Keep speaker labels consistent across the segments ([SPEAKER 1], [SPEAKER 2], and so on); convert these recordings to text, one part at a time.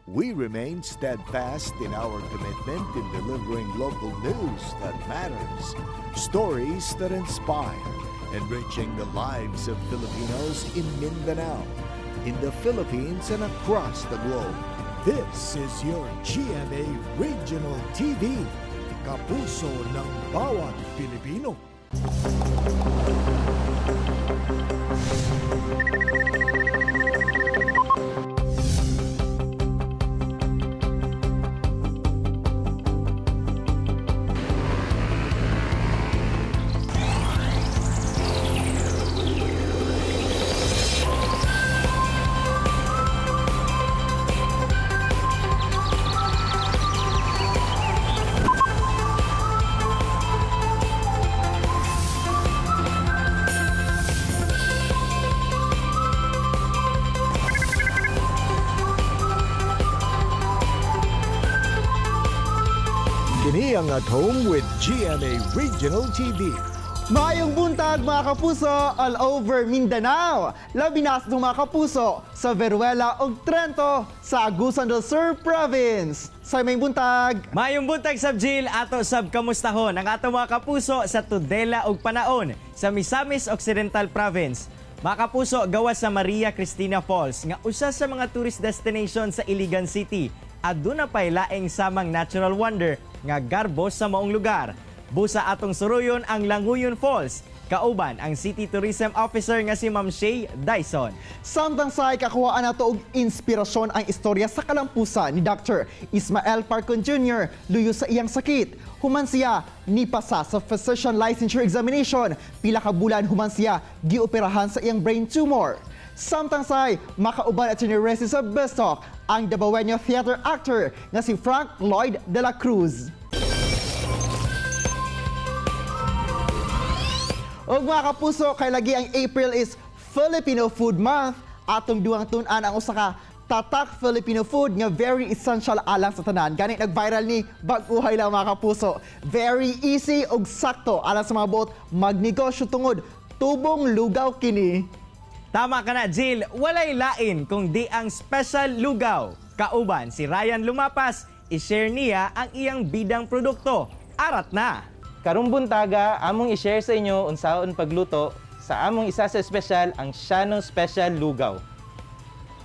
[SPEAKER 1] We remain steadfast in our commitment in delivering local news that matters, stories that inspire, enriching the lives of Filipinos in Mindanao, in the Philippines and across the globe. This is your GMA Regional TV, kapuso ng bawat Pilipino. Kini ang At Home with GMA Regional TV.
[SPEAKER 2] Maayong buntag mga kapuso all over Mindanao. Labi na sa mga kapuso sa Veruela ug Trento sa Agusan del Sur Province. Sa may buntag.
[SPEAKER 3] Maayong buntag sab Jill ato sab kamustahon ang ato mga kapuso sa Tudela ug Panaon sa Misamis Occidental Province. Mga kapuso, gawas sa Maria Cristina Falls nga usa sa mga tourist destination sa Iligan City. Aduna pay laing samang natural wonder nga garbo sa maong lugar. Busa atong suruyon ang Languyon Falls. Kauban ang City Tourism Officer nga si Ma'am Shay Dyson.
[SPEAKER 2] Samtang sa ikakuhaan nato og inspirasyon ang istorya sa kalampusan ni Dr. Ismael Parcon Jr. luyo sa iyang sakit. Human siya nipasa sa physician licensure examination. Pila ka bulan human siya gioperahan sa iyang brain tumor. Samtang say makauban at siniresi sa Bestok ang Dabawenyo theater actor nga si Frank Lloyd de la Cruz. Og mga kapuso, kay lagi ang April is Filipino Food Month. Atong duwang tun-an ang usa ka tatak Filipino food nga very essential alang sa tanan. Gani nag-viral ni Baguhay lang mga kapuso. Very easy og sakto alang sa mga buot magnegosyo tungod tubong lugaw kini.
[SPEAKER 3] Tama ka na, Jill. Walay lain kung di ang special lugaw. Kauban si Ryan Lumapas, i-share niya ang iyang bidang produkto. Arat na!
[SPEAKER 4] Karong buntaga, among i-share sa inyo unsaon pagluto sa among isa sa special, ang Shannon Special Lugaw.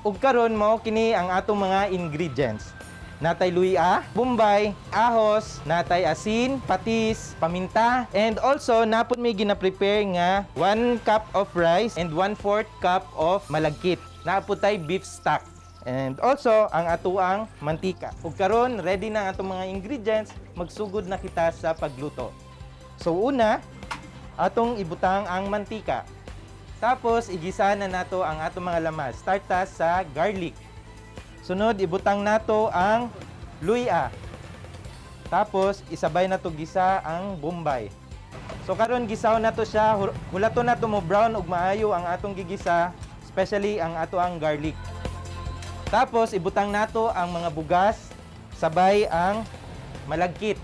[SPEAKER 4] Ug karon mo kini ang atong mga ingredients. Natay luya, bombay, ahos, natay asin, patis, paminta, and also napon may gina-prepare nga 1 cup of rice and 1/4 cup of malagkit. Naputay beef stock. And also ang atuang mantika. Ug karon ready na ang atong mga ingredients, magsugod na kita sa pagluto. So una, atong ibutang ang mantika. Tapos igisa na nato ang atong mga lamas. Start ta sa garlic. Sunod, ibutang nato ang luya. Tapos, isabay na to gisa ang bombay. So, karon gisaw na to siya. Hulato na to mo brown ug maayo ang atong gigisa, especially ang ato ang garlic. Tapos, ibutang nato ang mga bugas, sabay ang malagkit.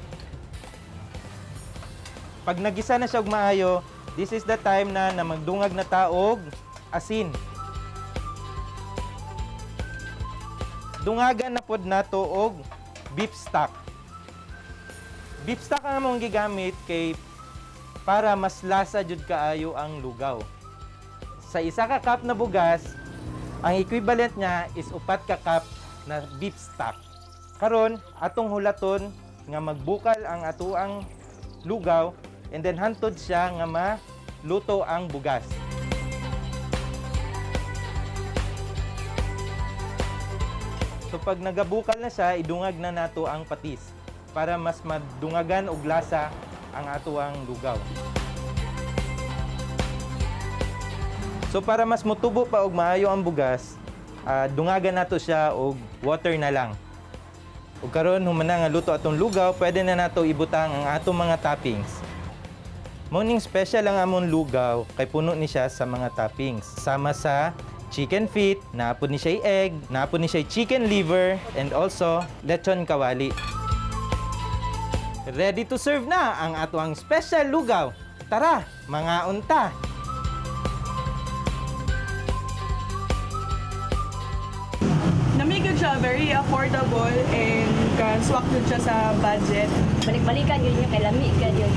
[SPEAKER 4] Pag nagisa na siya og maayo, this is the time na magdungag na ta og asin. Dungagan na pod nato og beef stock. Beef stock ang among gigamit kay para mas lasa jud kaayo ang lugaw. Sa isa ka cup na bugas, ang equivalent niya is 4 ka cup na beef stock. Karon atong hulaton nga magbukal ang atuang lugaw and then hantod siya nga maluto ang bugas. So pag nagabukal na siya, idungag na nato ang patis para mas madungagan og lasa ang atuang lugaw. So para mas mutubo pa og maayo ang bugas, dungagan nato siya og water na lang. Ug karon human na nga luto atong lugaw, pwede na nato ibutang ang atong mga toppings. Morning special ang among lugaw kay puno ni siya sa mga toppings. Sama sa chicken feet, naapod ni siya egg, naapod ni siya chicken liver, and also lechon kawali. Ready to serve na ang atuang special lugaw. Tara, mga unta!
[SPEAKER 5] Namigod siya siya very affordable and swak jud siya sa budget.
[SPEAKER 6] Balik-balikan yun yung kay lami ka yun.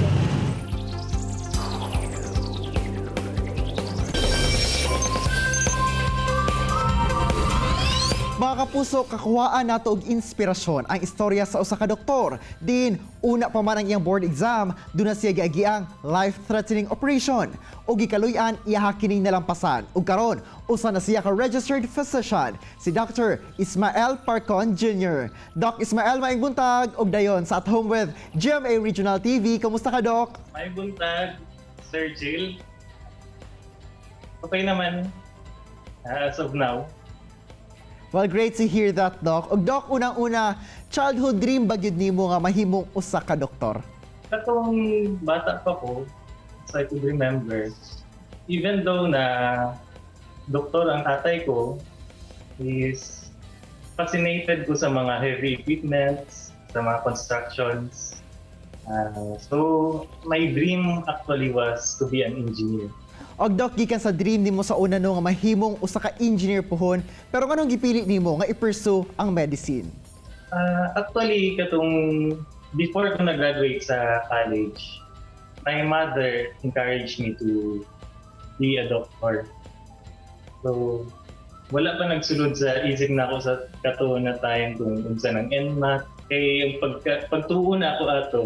[SPEAKER 2] Mga kapuso, kakuhaan nato og inspirasyon ang istorya sa usa ka doktor. Din, una pa man ang iyang board exam, doon na siya giagiang life-threatening operation. O gikaluyan, iyaha kining nalampasan. Ug karon, usa na siya ka registered physician, si Dr. Ismael Parcon Jr. Doc Ismael, maayong buntag, og dayon sa At Home with GMA Regional TV. Kamusta ka, Doc?
[SPEAKER 7] May buntag, Sir Jill. Okay naman, as of now.
[SPEAKER 2] Well, great to hear that, Doc. Og Doc, unang-una, childhood dream ba gyud nimo nga mahimong usa ka doktor?
[SPEAKER 7] Katong bata pa ko, as I could remember, even though na doktor ang tatay ko, is fascinated ko sa mga heavy equipments, sa mga constructions. So, my dream actually was to be an engineer.
[SPEAKER 2] Og Doc, gikan sa dream nimo sa una no nga mahimong usa ka engineer pohon, pero nganong gipili nimo nga i-pursue ang medicine?
[SPEAKER 7] Actually, katong before ko nag-graduate sa college, my mother encouraged me to be a doctor. So, wala pa nagsulod sa isip na ako sa katuon na time kung unsa ng NMAT. Kaya yung pagtuon na ako ato,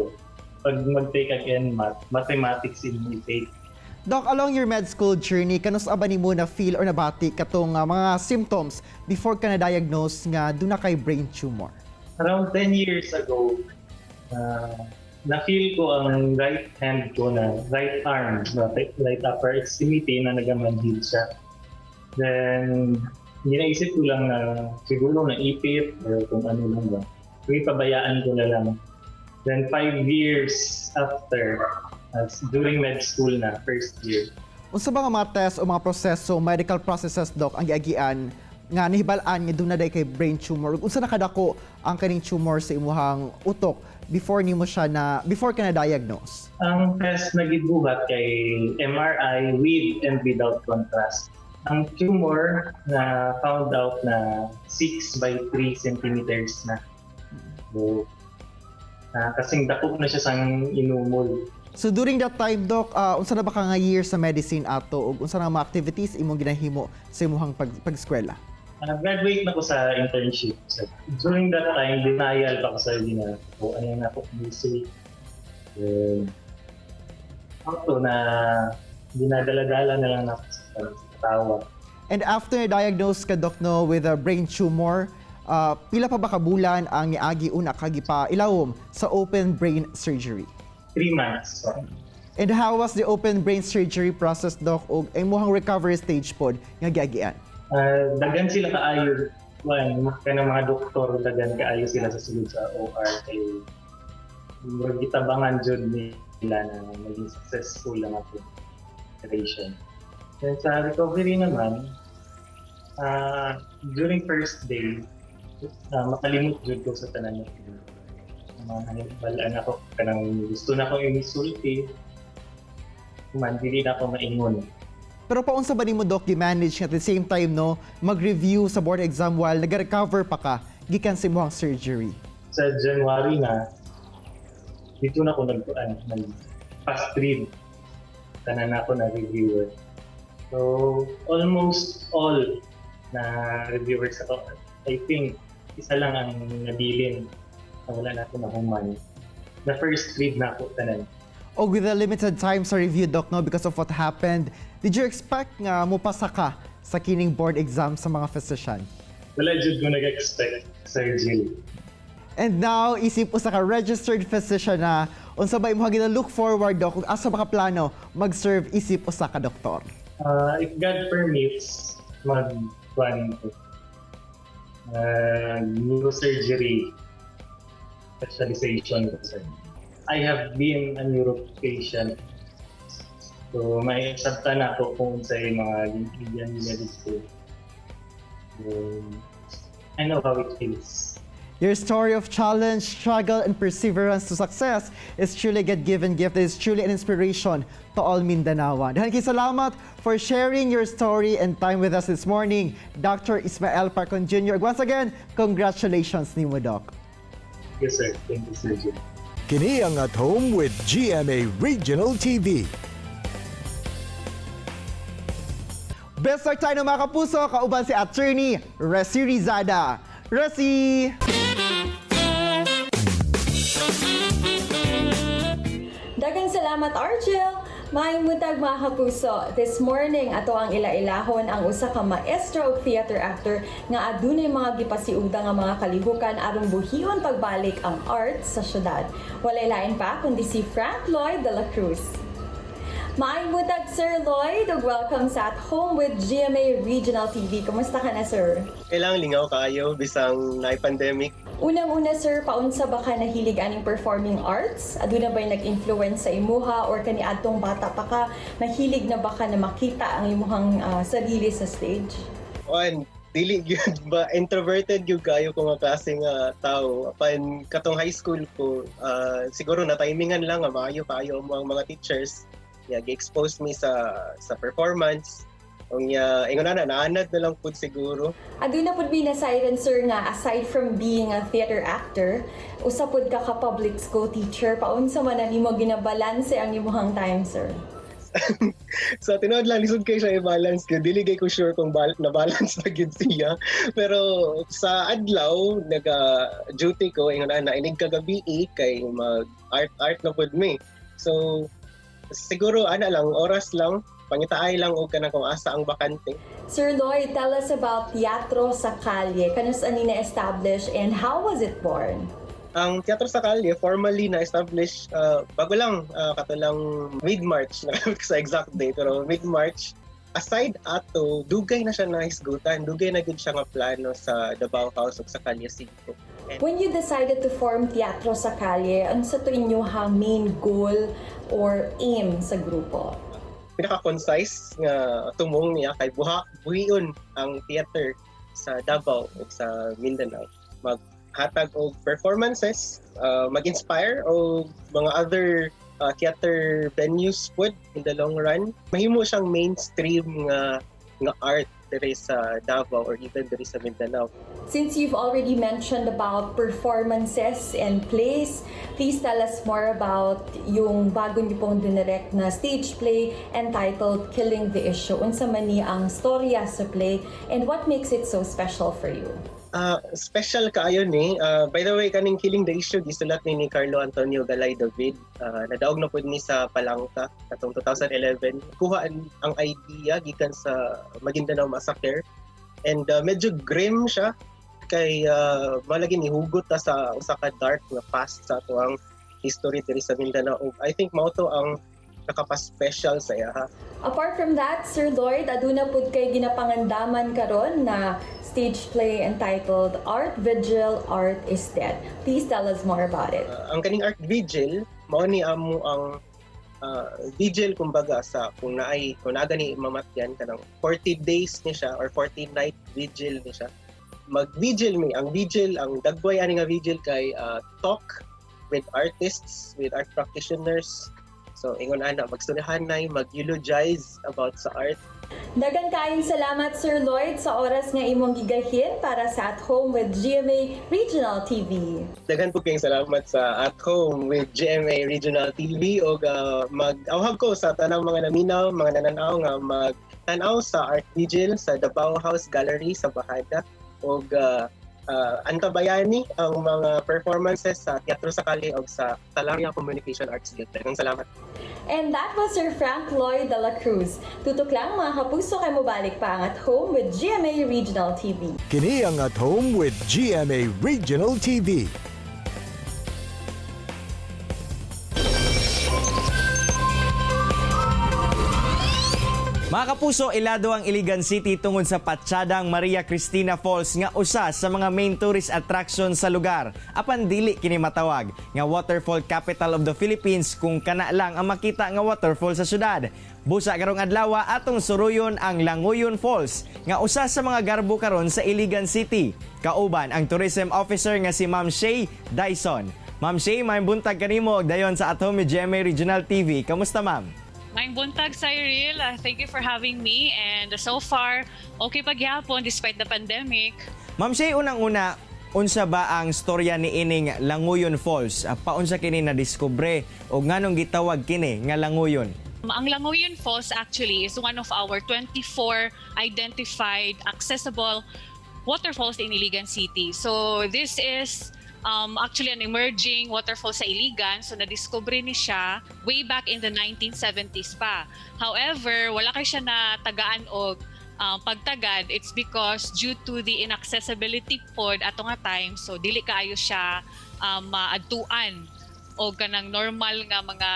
[SPEAKER 7] pag mag-take ang NMAT, mathematics in my take.
[SPEAKER 2] Doc, along your med school journey, kanus ba nimo na feel or nabati katong mga symptoms before ka na-diagnose nga doon na kay brain tumor?
[SPEAKER 7] Around 10 years ago, na-feel ko ang right hand ko na right arm, right upper extremity na nagamanhid siya. Then, ginaisip ko lang na siguro naipit or kung ano lang ba. Pabayaan ko na lang. Then 5 years after, during med school na, first year.
[SPEAKER 2] Unsa ba nga mga test o mga proseso, medical processes, Doc, ang giagian nga nahibal-an nga doon na day kay brain tumor? Unsa nakadako ang kaning tumor sa imuhang utok before ka na-diagnose?
[SPEAKER 7] Ang test na gibuhat kay MRI with and without contrast. Ang tumor na found out na 6 by 3 centimeters na. So, kasing dako na siya sang inumol.
[SPEAKER 2] So during that time, Doc, unsa na ba ka nga year sa medicine ato ug unsa na mga activities imong ginahimo sa imong pag-eskwela?
[SPEAKER 7] Graduate na ko sa internship. So, during that time, denial pa ko sa na so, ano na ako busy. Auto na dinadala-dala na lang ako sa tawa.
[SPEAKER 2] And after diagnosed ka, Doc, no, with a brain tumor, pila pa ba ka bulan ang niagi una kagipa ilawom sa open brain surgery?
[SPEAKER 7] 3 months. So.
[SPEAKER 2] And how was the open brain surgery process, Doc, ug imong recovery stage pod nga giagian?
[SPEAKER 7] Dagan sila kaayo, kaya mga doktor, dagan kaayo sila sa sulod sa OR kay gitabangan jud nila na maging successful lang ako operation. Then sa recovery naman, during first day, makalimot jud ko sa tanan niya. Balaan ako kanang gusto na ko imisulti, man dili na ako maingon.
[SPEAKER 2] Pero paunsa ba nimo, Doc, gi-manage at the same time no mag-review sa board exam while nag-recover pa ka gikan sa imong surgery?
[SPEAKER 7] Sa January na dito na ako nag-pass read tanan na ako na reviewer. So almost all na reviewers ako, I think isa lang ang nabilin na wala na ako nahuman. The first read na ako tanan.
[SPEAKER 2] O with the limited time sa review, Doc, no, because of what happened, did you expect nga mupasa ka sa kining board exam sa mga physician?
[SPEAKER 7] Wala jud ko nag-expect, Sir Jill.
[SPEAKER 2] And now, isip usa ka registered physician na, unsa ba imong gina-look forward, Doc, kung asa ba ka plano mag-serve isip usa ka doktor?
[SPEAKER 7] If God permits, neurosurgery specialization ko, sir. I have been a neuro patient. So, may accepta na ako kung sa mga ginigyan nila dito. I know how it feels.
[SPEAKER 2] Your story of challenge, struggle, and perseverance to success is truly a God-given gift. It is truly an inspiration to all Mindanaoan. Daghang salamat for sharing your story and time with us this morning, Dr. Ismael Parcon Jr. Once again, congratulations nimo, Doc.
[SPEAKER 7] Yes, sir. Thank you, Sir Jim.
[SPEAKER 1] Kini ang At Home with GMA Regional TV.
[SPEAKER 2] Best start tayo ng mga kapuso, kauban si Attorney Resi Rizada. Resi!
[SPEAKER 8] Daghang salamat, Argel! Maayong buntag mga kapuso. This morning, ato ang ilailahon ang usa ka maestro o theater actor nga adunay mga gipasiuda nga mga kalihukan aron buhion pagbalik ang art sa syudad. Walay lain pa kundi si Frank Lloyd de la Cruz. Maayong buntag, Sir Lloyd, ug welcome sa At Home with GMA Regional TV. Kumusta ka na, sir?
[SPEAKER 9] Kailangan lingaw kayo bisang na-pandemic.
[SPEAKER 8] Unang-una, sir, paunsa ba ka nahilig aning performing arts? Aduna ba'y nag-influence sa imuha or kani adtong bata pa ka, nahilig na ba ka na makita ang imuhang sarili sa stage?
[SPEAKER 9] On, dili gyud ba introverted gyud kayo kung nga klase nga tao. Apan katong high school ko, siguro na timingan lang nga maayo kayo ang mga teachers. Gi-expose me sa performance. Ingon na naanad na lang pud siguro.
[SPEAKER 8] Aduna pud mi na siren, sir, nga aside from being a theater actor, usa pud ka public school teacher. Paunsa man na nimo ginabalanse ang imong time, sir?
[SPEAKER 9] So tinuod lang lisod kay siya i-balance ko. Dili kay ko sure kung na-balance na gyud siya. Pero sa adlaw duty ko ingon na inig kagabi kay mag-art na pud mi. So siguro lang oras lang pangitaay lang og kanang kung asa ang bakante.
[SPEAKER 8] Sir Lloyd, tell us about Teatro sa Kalye. Kanus ani na-establish and how was it born?
[SPEAKER 9] Ang Teatro sa Kalye formally na-establish bago lang katulang mid-March na sa exact date, pero mid-March. Aside ato, dugay na siya nahisgutan, dugay na gud siya nga plano sa Davao House ug sa Kalye City.
[SPEAKER 8] When you decided to form Teatro sa Kalye, ano sa to inyong main goal or aim sa grupo?
[SPEAKER 9] Pinaka-concise nga tumong niya kay buhion ang theater sa Davao ug sa Mindanao. Maghatag og performances, mag-inspire og mga other theater venues pud in the long run. Mahimo siyang mainstream nga art diri sa Davao or even diri sa Mindanao.
[SPEAKER 8] Since you've already mentioned about performances and plays, please tell us more about yung bago niyo pong dinirect na stage play entitled Killing the Issue. Unsa man ni ang storya sa play and what makes it so special for you?
[SPEAKER 9] Special kaayo ni. By the way, kaning Killing the Issue gisulat ni Carlo Antonio Galay David. Nadaog na pud ni sa Palangka katong 2011. Kuha ang idea gikan sa Maguindanao Massacre. And medyo grim siya kay malagi ni hugot ta sa usa ka dark nga past sa tuang history diri sa Mindanao. I think mao to ang nakapa-special sa iya.
[SPEAKER 8] Apart from that, Sir Lloyd, aduna pud kay ginapangandaman karon na stage play entitled Art Vigil, Art is Dead. Please tell us more about it.
[SPEAKER 9] Ang kaning Art Vigil, mao ni amo ang vigil kumbaga sa kung naa gani mamatyan kanang 40 days ni siya or 40 night vigil ni siya. Mag-vigil mi. Ang vigil, ang dagway ani nga vigil kay talk with artists, with art practitioners. So ingon ana magsulihanay, mag-eulogize about sa art.
[SPEAKER 8] Daghang kaayong salamat, Sir Lloyd, sa oras nga imong gigahin para sa At Home with GMA Regional TV.
[SPEAKER 9] Daghan po kayong salamat sa At Home with GMA Regional TV o mag-awhag ko sa tanang mga naminaw, mga nananaw nga mag-tanaw sa Art Vigil sa Davao House Gallery sa Bahada o antabayani ang mga performances sa Teatro sa Kalye o sa Talaria Communication Arts Guild. Daghang salamat.
[SPEAKER 8] And that was Sir Frank Lloyd de la Cruz. Tutok lang mga kapuso kay mobalik pa ang At Home with GMA Regional TV.
[SPEAKER 1] Kini ang At Home with GMA Regional TV.
[SPEAKER 3] Mga kapuso, ilado ang Iligan City tungod sa patsadang Maria Cristina Falls nga usa sa mga main tourist attraction sa lugar. Apan dili kini matawag nga waterfall capital of the Philippines kung kana lang ang makita nga waterfall sa syudad. Busa karong adlaw atong suruyon ang Langoyon Falls nga usa sa mga garbo karon sa Iligan City. Kauban ang tourism officer nga si Ma'am Shay Dyson. Ma'am Shay, may buntag kanimo og dayon sa Atome GMA Regional TV. Kamusta, ma'am?
[SPEAKER 10] Maayong buntag, Cyril. Thank you for having me. And so far, okay pa gyapon despite the pandemic.
[SPEAKER 3] Ma'am Shay, unang-una, unsa ba ang storya ni ining Langoyon Falls? Paunsa kini na-discover o nganong gitawag kini nga Langoyon?
[SPEAKER 10] Ang Langoyon Falls actually is one of our 24 identified accessible waterfalls in Iligan City. So this is actually an emerging waterfall sa Iligan. So na-discover ni siya way back in the 1970s pa. However, wala kay siya na tagaan o pagtagad. It's because due to the inaccessibility pod ato nga time, so dili kaayo siya maadtuan o kanang normal nga mga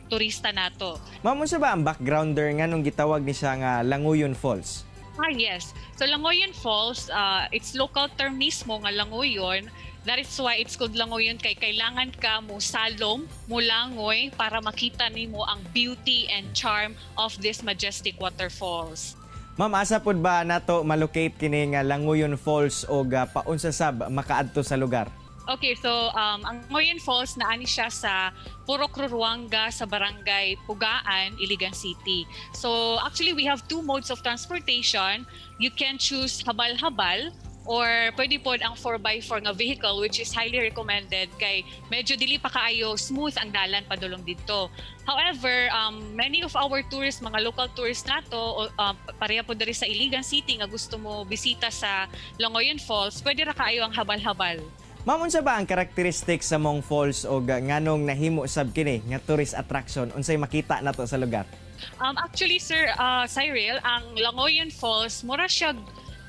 [SPEAKER 10] turista nato.
[SPEAKER 3] Ma'am, unsa ba ang backgrounder nga nung gitawag ni siya nga Langoyon Falls?
[SPEAKER 10] Yes. So Langoyon Falls, it's local term mismo nga Langoyon. That is why it's called Langoyon kay kailangan ka mo salom, mo langoy para makita nimo ang beauty and charm of this majestic waterfalls.
[SPEAKER 3] Ma'am, asa pod ba nato malocate kini nga Langoyon Falls o paunsa sab makaadto sa lugar?
[SPEAKER 10] Okay, so ang Langoyon Falls naani siya sa Purok Ruruanga sa Barangay Pugaan, Iligan City. So actually we have two modes of transportation. You can choose habal-habal or pwede po ang 4x4 nga vehicle, which is highly recommended kay medyo dili pa kaayo smooth ang dalan padulong dito. However, many of our tourists, mga local tourists nato, pareha po diri sa Iligan City nga gusto mo bisita sa Langoyon Falls, pwede ra kaayo ang habal-habal.
[SPEAKER 3] Ma'am, unsa ba ang characteristics sa mong falls o nganong nahimo sab kini nga tourist attraction unsay makita nato sa lugar?
[SPEAKER 10] Actually, Sir Cyril, ang Langoyon Falls mura siya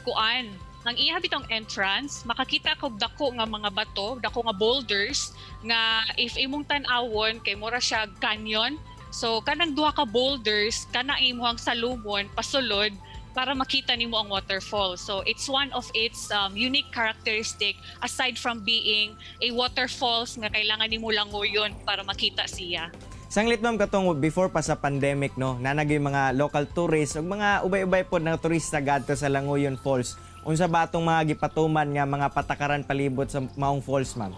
[SPEAKER 10] kuan. Ang iya bitong entrance, makakita kog dako nga mga bato, dako nga boulders nga if imong tan-awon kay mura siya canyon. So kanang duha ka boulders kana imong salumon pasulod para makita nimo ang waterfall. So it's one of its unique characteristic aside from being a waterfalls nga kailangan nimo langoyon para makita siya.
[SPEAKER 3] Sanglit, ma'am, katong before pa sa pandemic, no, nanagay mga local tourists ug mga ubay-ubay pod na turista gadto sa Langoyon Falls. Unsa ba atong mga gipatuman nga mga patakaran palibot sa maong falls, ma'am?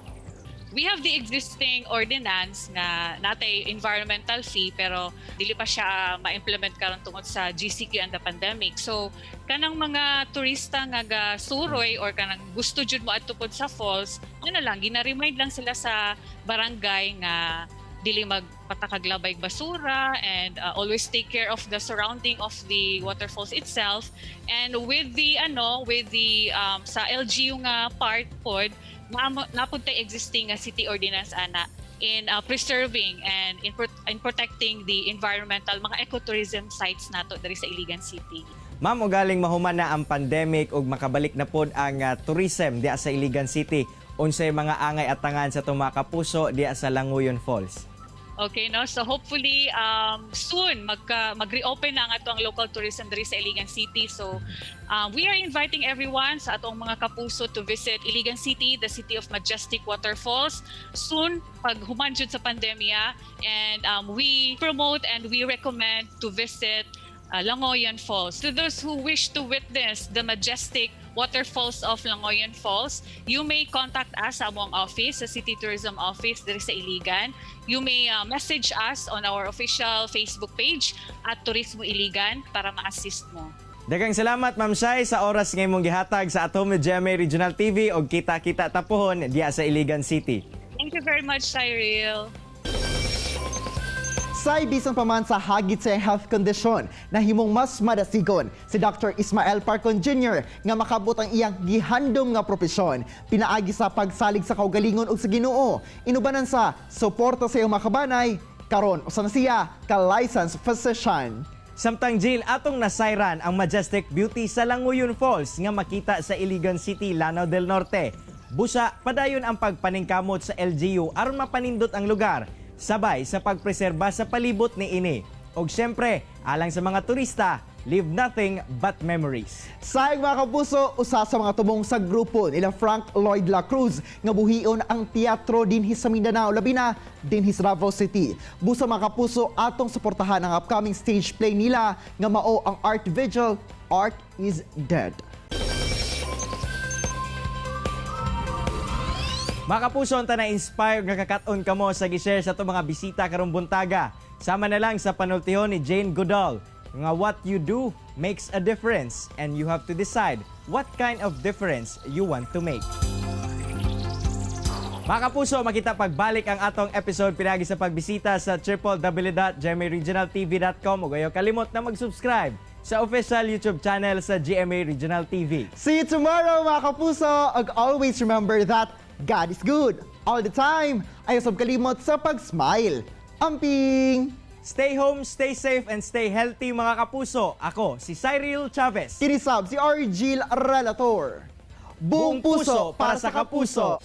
[SPEAKER 10] We have the existing ordinance nga natay environmental fee pero dili pa siya ma-implement karon tungod sa GCQ and the pandemic. So kanang mga turista nga suroy or kanang gusto jud mo adto pod sa falls, ano lang gina-remind lang sila sa barangay nga dili magpatakaglabay basura and always take care of the surrounding of the waterfalls itself. And with the sa LGU nga part pod napud tay existing city ordinance ana in preserving and in protecting the environmental mga ecotourism sites nato diri sa Iligan City.
[SPEAKER 3] Ma'am, ugaling mahuman na ang pandemic ug makabalik na pod ang tourism diya sa Iligan City. Unsay mga angay atangan sa mga kapuso diya sa Langoyon Falls?
[SPEAKER 10] Okay, no? So hopefully soon mag-reopen na ang atong local tourism diri sa Iligan City. So we are inviting everyone sa atong mga kapuso to visit Iligan City, the city of majestic waterfalls. Soon, pag human jud sa pandemya, and we promote and we recommend to visit Langoyon Falls. To those who wish to witness the majestic waterfalls of Langoyon Falls, you may contact us sa among office, sa City Tourism Office diri sa Iligan. You may message us on our official Facebook page at Turismo Iligan para ma-assist mo.
[SPEAKER 3] Daghang salamat, Ma'am Shay, sa oras nga imong gihatag sa Atome GMA Regional TV og kita-kita tapuhon diya sa Iligan City.
[SPEAKER 10] Thank you very much, Cyril.
[SPEAKER 2] Say bisan pa man sa hagit sa health condition na himong mas madasigon si Dr. Ismael Parcon Jr. nga makabot ang iyang gihandom nga propesyon. Pinaagi sa pagsalig sa kaugalingon ug sa Ginoo. Inubanan sa suporta sa iyang makabanay, karon usa na siya ka licensed physician.
[SPEAKER 3] Samtang Jill, atong nasayran ang majestic beauty sa Langoyon Falls nga makita sa Iligan City, Lanao del Norte. Busa, padayon ang pagpaningkamot sa LGU aron mapanindot ang lugar. Sabay sa pagpreserba sa palibot ni ini. Og syempre, alang sa mga turista, leave nothing but memories.
[SPEAKER 2] Sayang mga kapuso, usa sa mga tumong sa grupo nila Frank Lloyd La Cruz nga buhion ang teatro dinhi sa Mindanao, labi na dinhi sa Davao City. Busa mga kapuso, atong suportahan ang upcoming stage play nila nga mao ang Art Vigil, Art is Dead.
[SPEAKER 3] Mga kapuso, unta na inspire nga kakaton kamo sa gi-share sa itong mga bisita karong buntaga. Sama na lang sa panultihon ni Jane Goodall nga what you do makes a difference and you have to decide what kind of difference you want to make. Mga kapuso, makita pagbalik ang atong episode pinagi sa pagbisita sa www.gmaregionaltv.com ug ayaw kalimot na mag-subscribe sa official YouTube channel sa GMA Regional TV.
[SPEAKER 2] See you tomorrow mga kapuso, ug always remember that God is good all the time. Ayaw sab kalimot sa pag-smile. Amping!
[SPEAKER 3] Stay home, stay safe, and stay healthy mga kapuso. Ako, si Cyril Chavez.
[SPEAKER 2] Kinisab si Argil Relator. Buong puso para sa kapuso.